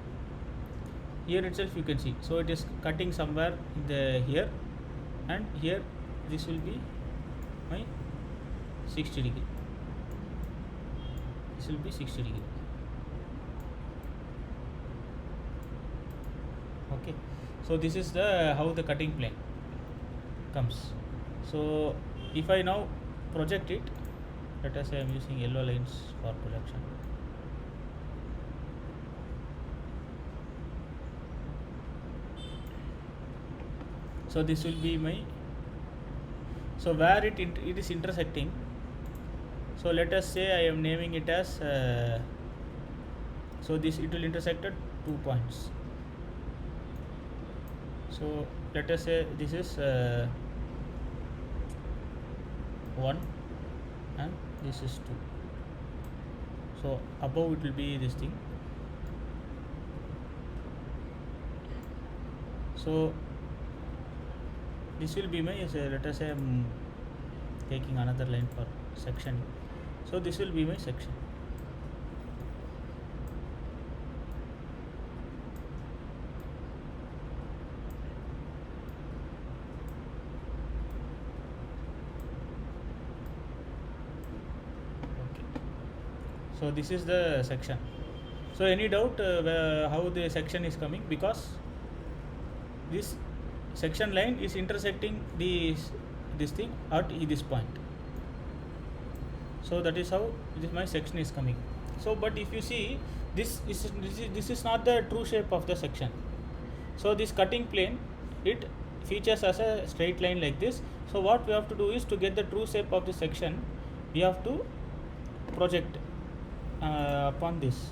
here itself you can see, so it is cutting somewhere in the here, and here this will be my 60 degree. This will be 60 degree. Okay, so this is the how the cutting plane comes. So if I now project it, let us say I am using yellow lines for projection. So this will be my, so where it is intersecting. So let us say I am naming it as so this, it will intersect at 2 points. So let us say this is 1 and this is 2. So above it will be this thing. So this will be my, let us say I'm taking another line for section. So this will be my section. So this is the section. So any doubt how the section is coming? Because this section line is intersecting this thing at this point. So that is how my section is coming. So but if you see, this is not the true shape of the section. So this cutting plane, it features as a straight line like this. So what we have to do is, to get the true shape of the section, we have to project upon this.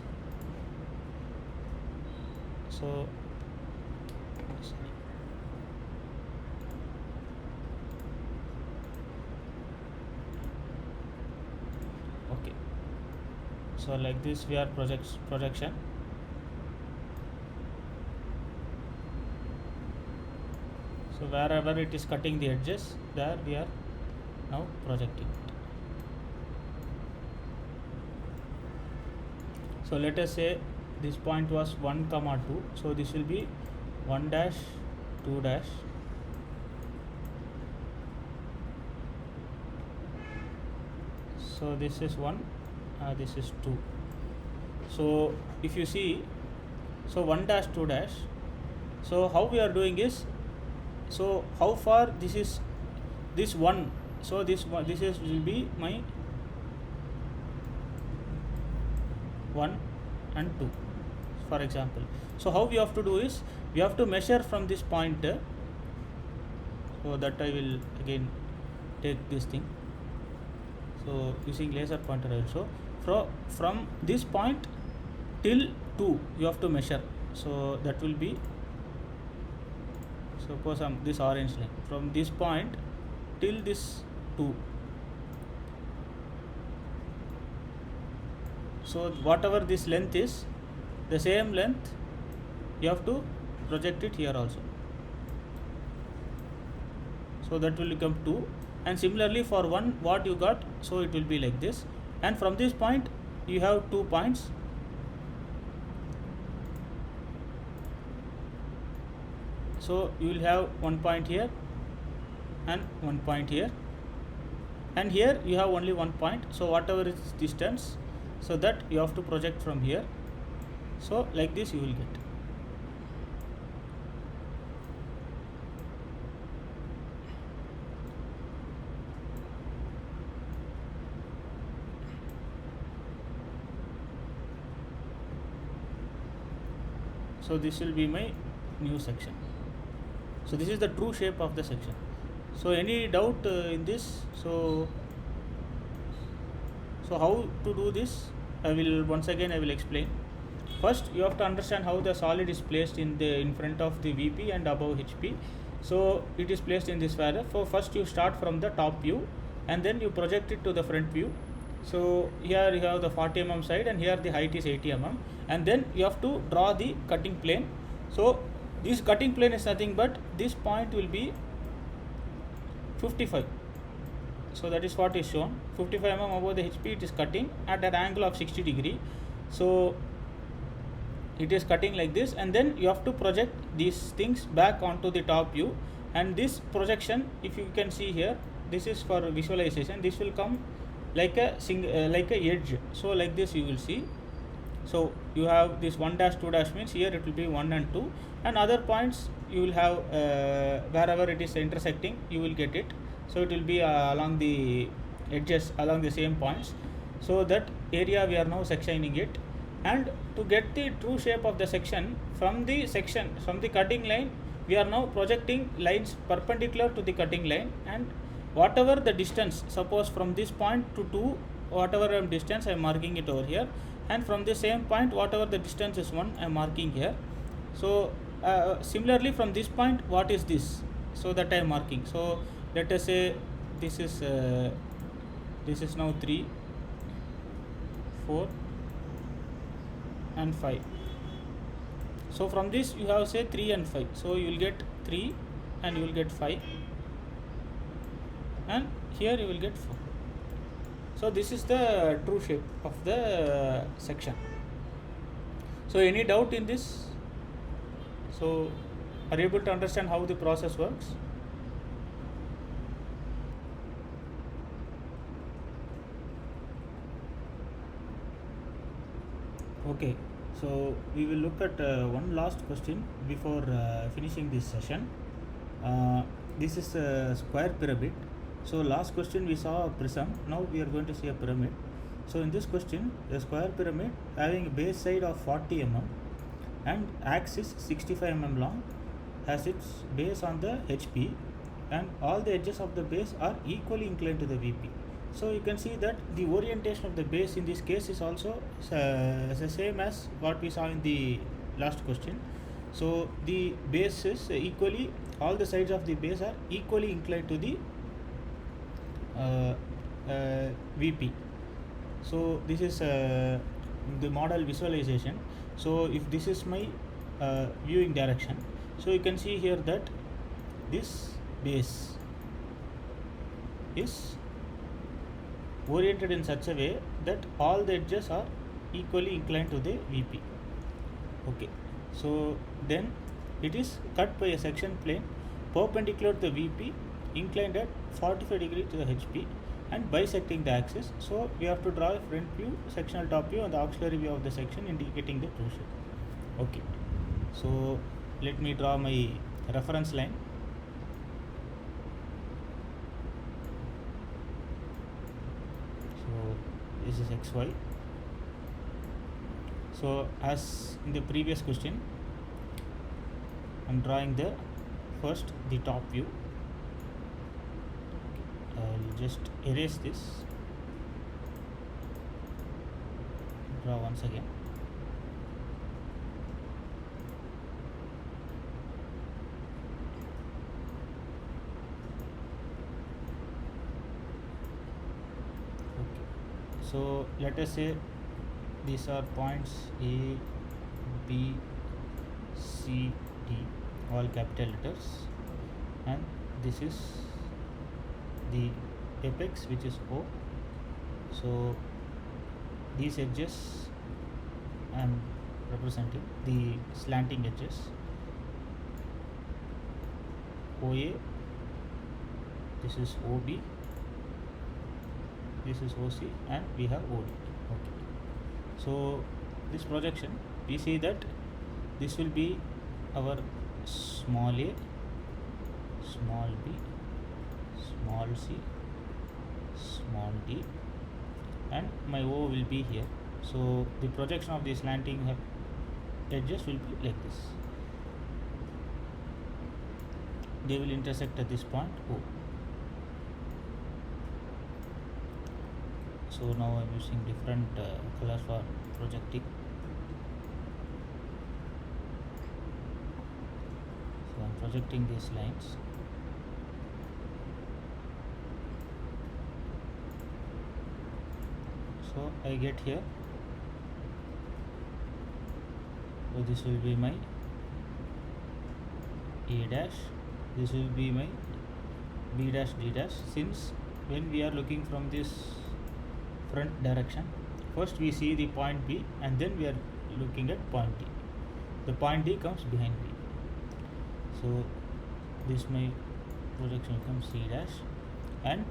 So okay, so like this we are projection. So wherever it is cutting the edges, there we are now projecting it. So let us say this point was 1, 2. So this will be 1 dash 2 dash. So this is 1, this is 2. So if you see, so 1 dash 2 dash. So how we are doing is, so how far this is, this 1. So this is will be my 1 and 2, for example. So how we have to do is, we have to measure from this point. So that I will again take this thing. So using laser pointer also, from this point till 2 you have to measure. So that will be, suppose this orange line, from this point till this 2. So whatever this length is, the same length you have to project it here also. So that will become 2. And similarly for 1, what you got, so it will be like this. And from this point you have 2 points. So you will have 1 point here and 1 point here, and here you have only 1 point. So whatever is distance, so that you have to project from here. So like this you will get. So this will be my new section. So this is the true shape of the section. So any doubt in this? So how to do this? I will explain. First you have to understand how the solid is placed in front of the VP and above HP. So it is placed in this manner. So first you start from the top view and then you project it to the front view. So here you have the 40 mm side and here the height is 80 mm, and then you have to draw the cutting plane. So this cutting plane is nothing but this point will be 55. So that is what is shown, 55 mm above the HP. It is cutting at an angle of 60 degree. So it is cutting like this, and then you have to project these things back onto the top view. And this projection, if you can see here, this is for visualization. This will come like a edge. So like this you will see. So you have this 1 dash 2 dash, means here it will be 1 and 2, and other points you will have wherever it is intersecting you will get it. So it will be along the edges, along the same points. So that area we are now sectioning it. And to get the true shape of the section, from the cutting line, we are now projecting lines perpendicular to the cutting line, and whatever the distance, suppose from this point to 2, whatever distance I am marking it over here, and from the same point whatever the distance is 1, I am marking here. So similarly from this point, what is this? So that I am marking. So let us say this is This is now 3, 4 and 5. So from this you have say 3 and 5. So you will get 3 and you will get 5, and here you will get 4. So this is the true shape of the section. So any doubt in this? So are you able to understand how the process works? Okay, so we will look at one last question before finishing this session. This is a square pyramid. So last question we saw a prism, now we are going to see a pyramid. So in this question, a square pyramid having a base side of 40 mm and axis 65 mm long has its base on the HP, and all the edges of the base are equally inclined to the VP. So you can see that the orientation of the base in this case is also the same as what we saw in the last question. So the base is equally, all the sides of the base are equally inclined to the VP. So this is the model visualization. So if this is my viewing direction, so you can see here that this base is oriented in such a way that all the edges are equally inclined to the VP. Okay, so then it is cut by a section plane perpendicular to the VP, inclined at 45 degree to the HP and bisecting the axis. So we have to draw a front view, sectional top view and the auxiliary view of the section indicating the true shape. Okay, so let me draw my reference line. So this is XY. So as in the previous question, I am drawing the first the top view. I'll just erase this, draw once again. Okay, so let us say these are points A, B, C, D, all capital letters, and this is the apex, which is O. So these edges I am representing the slanting edges. OA, this is OB, this is OC, and we have OD. Okay, so this projection we see that this will be our small a, small b, small c, small d, and my O will be here. So the projection of the slanting edges will be like this. They will intersect at this point O. So now I am using different color for projecting. So I am projecting these lines. So I get here. So this will be my A dash, this will be my B dash D dash. Since when we are looking from this front direction, first we see the point B and then we are looking at point D. The point D comes behind B. So this my projection becomes C dash, and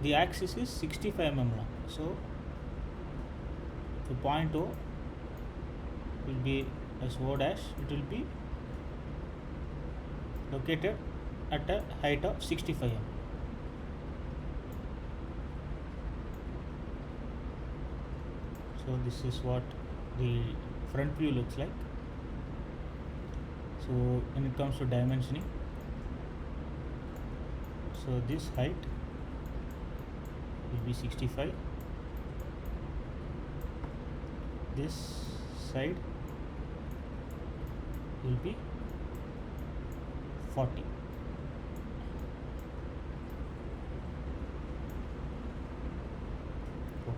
the axis is 65 mm long. So the point O will be as O dash. It will be located at a height of 65 mm. So this is what the front view looks like. So when it comes to dimensioning, so this height will be 65, this side will be 40.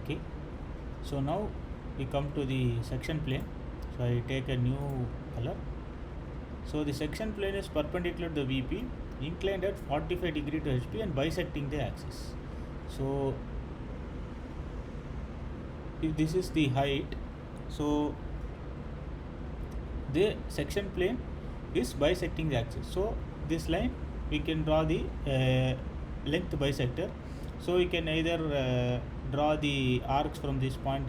Okay, so now we come to the section plane. So I take a new color. So the section plane is perpendicular to the VP, inclined at 45 degree to HP and bisecting the axis. So if this is the height, so the section plane is bisecting the axis. So this line we can draw the length bisector. So we can either draw the arcs from this point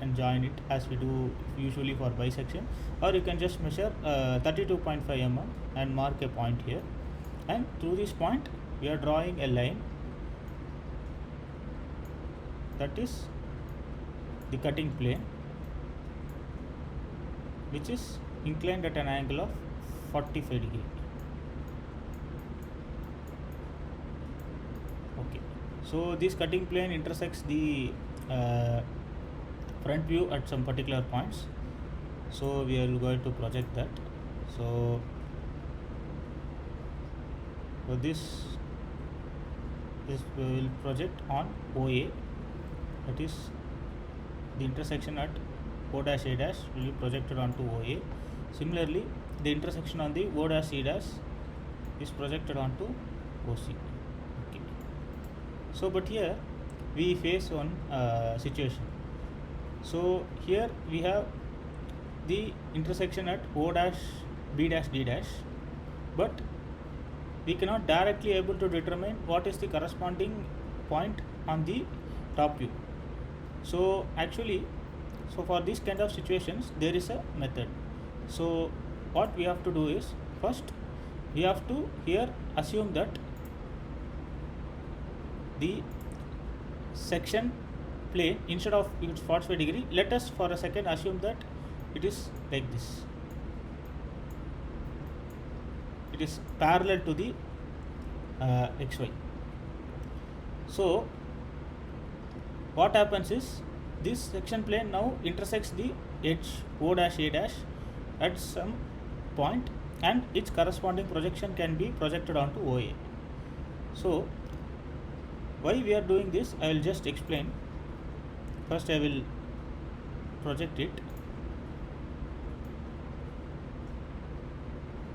and join it as we do usually for bisection, or you can just measure 32.5 mm and mark a point here, and through this point we are drawing a line that is the cutting plane, which is inclined at an angle of 45 degree. Okay, so this cutting plane intersects the front view at some particular points. So we are going to project that. So this will project on OA, that is the intersection at O dash A dash will be projected onto OA. Similarly, the intersection on the O dash C dash is projected onto OC. Okay. So but here we face one situation. So here we have the intersection at O dash B dash D dash, but we cannot directly able to determine what is the corresponding point on the top view. So actually, so for this kind of situations there is a method. So what we have to do is, first we have to here assume that the section plane, instead of its 45 degree, let us for a second assume that it is like this. It is parallel to the XY. So what happens is, this section plane now intersects the edge O dash A dash at some point, and its corresponding projection can be projected onto OA. So why we are doing this, I will just explain. First I will project it.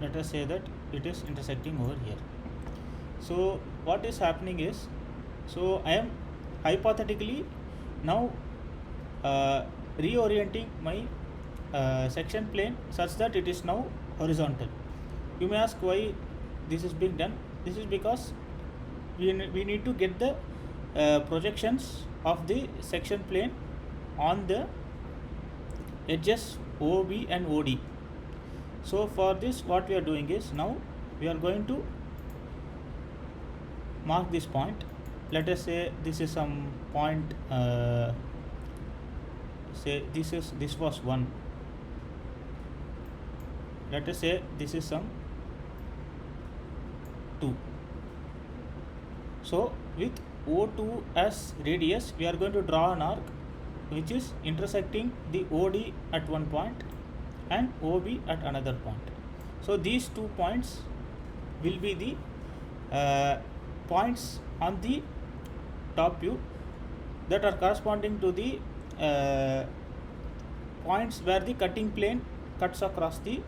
Let us say that it is intersecting over here. So what is happening is, so I am hypothetically now reorienting my section plane such that it is now horizontal. You may ask why this is being done. This is because we need to get the projections of the section plane on the edges OB and OD. So for this, what we are doing is, now we are going to mark this point. Let us say this is some point, say this was 1. Let us say this is some 2. So with O2 as radius, we are going to draw an arc which is intersecting the OD at one point and OB at another point. So these 2 points will be the points on the top view that are corresponding to the points where the cutting plane cuts across the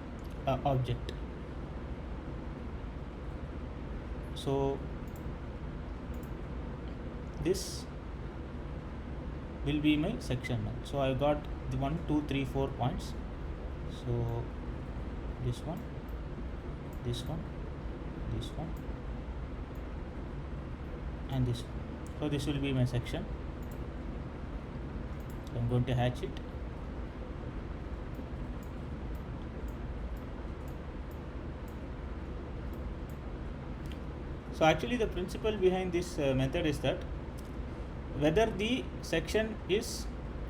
object. So this will be my section now. So I got the 1, 2, 3, 4 points. So this one, this one, this one, and this one. So this will be my section. So I'm going to hatch it. So actually the principle behind this method is that whether the section is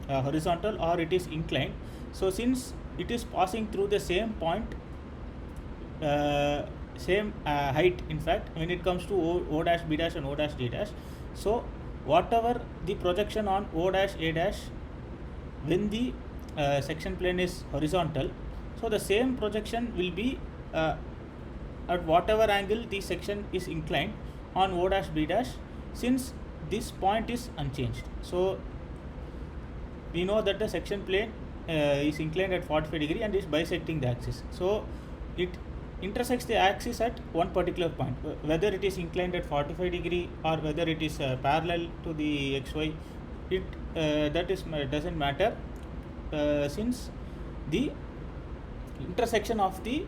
horizontal or it is inclined, so since it is passing through the same point, same height in fact, when it comes to O dash B dash and O dash D dash, so whatever the projection on O dash A dash when the section plane is horizontal, so the same projection will be at whatever angle the section is inclined on O dash B dash, since this point is unchanged. So we know that the section plane is inclined at 45 degree and is bisecting the axis. So it intersects the axis at one particular point, whether it is inclined at 45 degree or whether it is parallel to the xy. It that is doesn't matter, since the intersection of the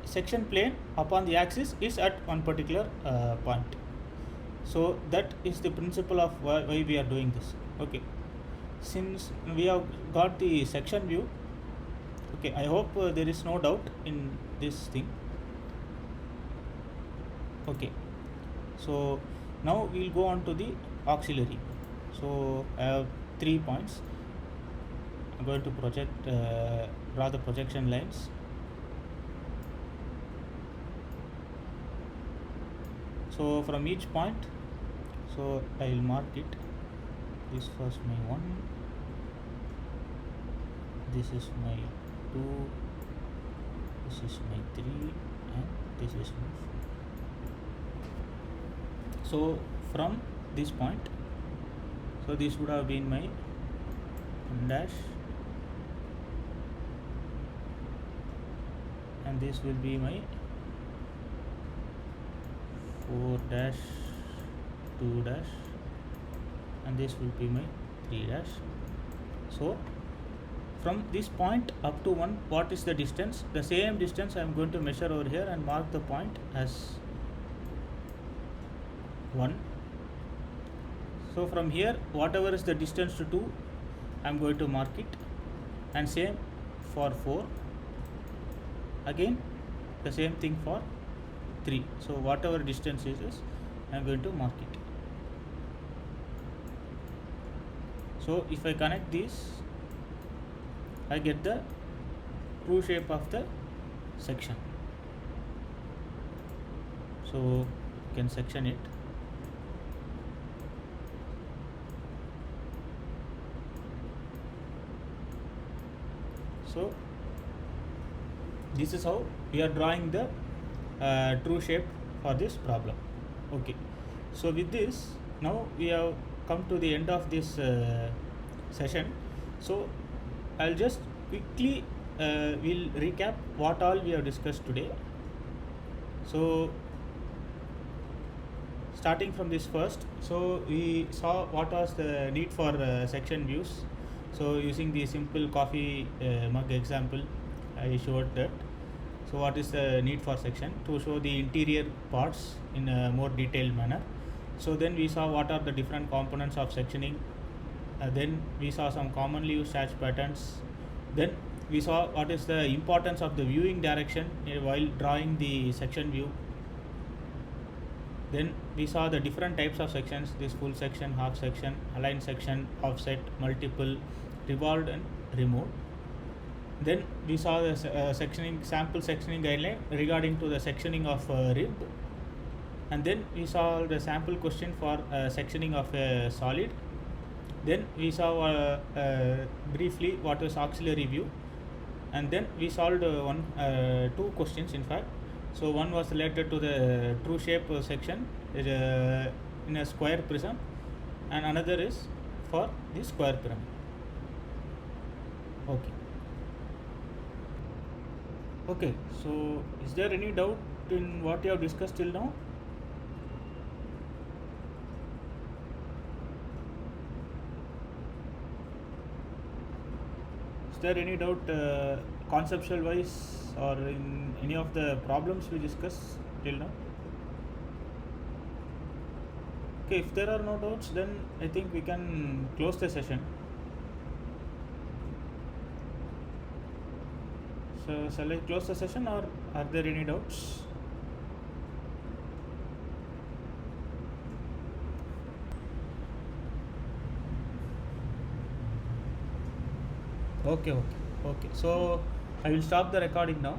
section plane upon the axis is at one particular point. So that is the principle of why we are doing this. Okay, since we have got the section view, okay, I hope there is no doubt in this thing. Okay, so now we'll go on to the auxiliary. So I have 3 points. I'm going to draw the projection lines. So from each point, so I will mark it. This was my 1, this is my 2, this is my 3, and this is my 4. So from this point, so this would have been my 1 dash, and this will be my 4 dash, 2 dash, and this will be my 3 dash. So from this point up to 1, what is the distance? The same distance I am going to measure over here and mark the point as 1. So from here, whatever is the distance to 2, I am going to mark it, and same for 4. Again the same thing for 3. So whatever distance is, I am going to mark it. So if I connect these, I get the true shape of the section. So you can section it. So this is how we are drawing the true shape for this problem. Okay, so with this, now we have come to the end of this session. So I'll just quickly we'll recap what all we have discussed today. So starting from this first, so we saw what was the need for section views. So using the simple coffee mug example, I showed that. So what is the need for section? To show the interior parts in a more detailed manner. So then we saw what are the different components of sectioning. Then we saw some commonly used hatch patterns. Then we saw what is the importance of the viewing direction while drawing the section view. Then we saw the different types of sections: this full section, half section, aligned section, offset, multiple, revolved and removed. Then we saw the sample sectioning guideline regarding to the sectioning of rib, and then we saw the sample question for sectioning of a solid. Then we saw briefly what is auxiliary view, and then we solved 2 questions in fact. So one was related to the true shape section in a square prism, and another is for the square pyramid. Okay, so is there any doubt in what you have discussed till now? Is there any doubt conceptual wise or in any of the problems we discussed till now? Okay, if there are no doubts, then I think we can close the session. So shall I close the session, or are there any doubts? Okay. So I will stop the recording now.